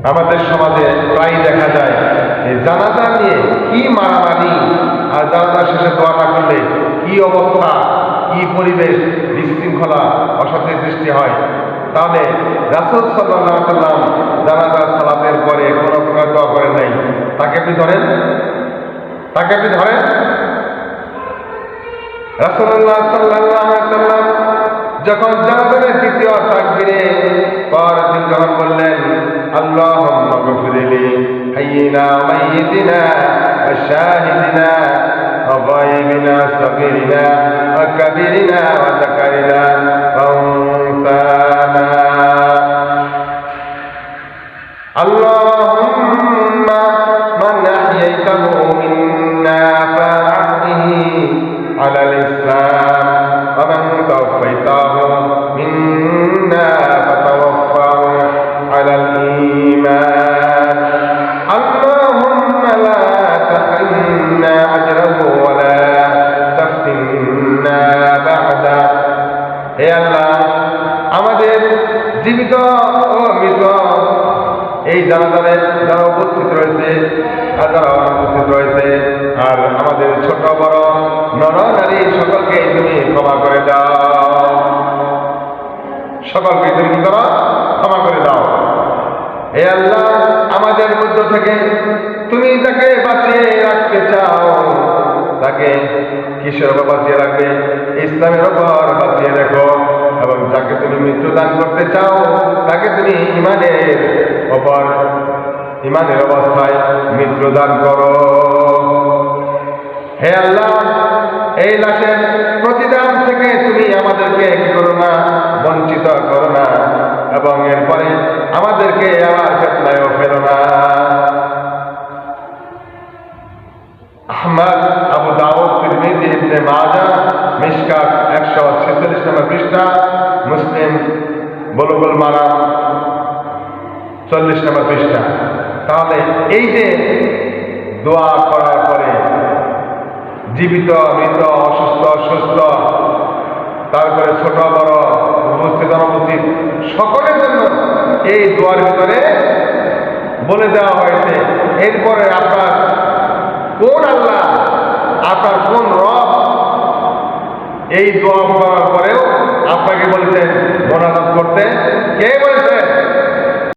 আমাদের সমাজে প্রায় দেখা যায় যে জানাজা নিয়ে কি মারামারি, আর জানাজা শেষে দোয়া না করলে কি অবস্থা, কি পরিবেশ, বিশৃঙ্খলা, অশান্তি সৃষ্টি হয়। তাহলে রাসূল সাল্লাল্লাহু আলাইহি ওয়াসাল্লাম জানাজা সালাতের পরে কোনো প্রকার দোয়া করেন নাই। তাকে আপনি ধরেন, তাকে আপনি ধরেন। রাসূলুল্লাহ সাল্লাল্লাহু আলাইহি ওয়াসাল্লাম যখন জানাজার দ্বিতীয় তাকবীরে পর তিনি যখন বললেন আল্লাহুম্মা গফিরলি হাইয়িনা মাইয়িতিনা ওয়া শাহিদিনা ওয়া গায়বিনা সাগীরিনা ওয়া কাবীরিনা ওয়া যাকারিনা ওয়া উনসানা, আল্লাহুম্মা মান আহইয়াইতাহু মিন্না ফাআহইহি আলাল ইসলাম ওয়া মান তাওফাইতাহু মিন্না ফাতাওফাহু আলাল ঈমান, আল্লাহুম্মা লা তাহরিমনা আজরাহু ওয়া লা তাফতিননা বা'দা। হে আল্লাহ, আমাদের জীবিত ও মৃত এই জানাজারে যারা উপস্থিত রয়েছে আর যারা অনুপস্থিত রয়েছে, আর আমাদের ছোট বড় নর নারী সকলকে তুমি ক্ষমা করে দাও, সকলকে তুমি কি করো, ক্ষমা করে দাও। হে আল্লাহ, আমাদের মধ্য থেকে তুমি যাকে বাঁচিয়ে রাখতে চাও তাকে কিসের উপর বাঁচিয়ে রাখবে? ইসলামের উপর বাঁচিয়ে রেখো, এবং যাকে তুমি মৃত্যু দান করতে চাও তাকে তুমি ইমানের অবস্থায় মৃত্যু দান করো। হে আল্লাহ, এই লাশের প্রতিদান থেকে তুমি আমাদেরকে কি করো না, বঞ্চিত করো না, এবং এরপরে আমাদেরকে আবার ফিতনায়ও ফেলো না। আহমদ, আবু দাউদ, তিরমিজি, ইবনে মাজাহ, মিশকাত 146 নম্বর পৃষ্ঠা, মুসলিম বুলুগুল মারাম 40 নম্বর পৃষ্ঠা। তাহলে এই যে দোয়া করার পরে জীবিত মৃত অসুস্থ সুস্থ, তারপরে ছোট বড় উপস্থিত অনুপস্থিত সকলের জন্য এই দোয়ার ভিতরে বলে দেওয়া হয়েছে। এরপরে আপনার কোন আল্লাহ, আপনার কোন রব এই দোয়া করার পরেও আপনাকে বলেছেন মোনাজাত করতে? কে বলেছে?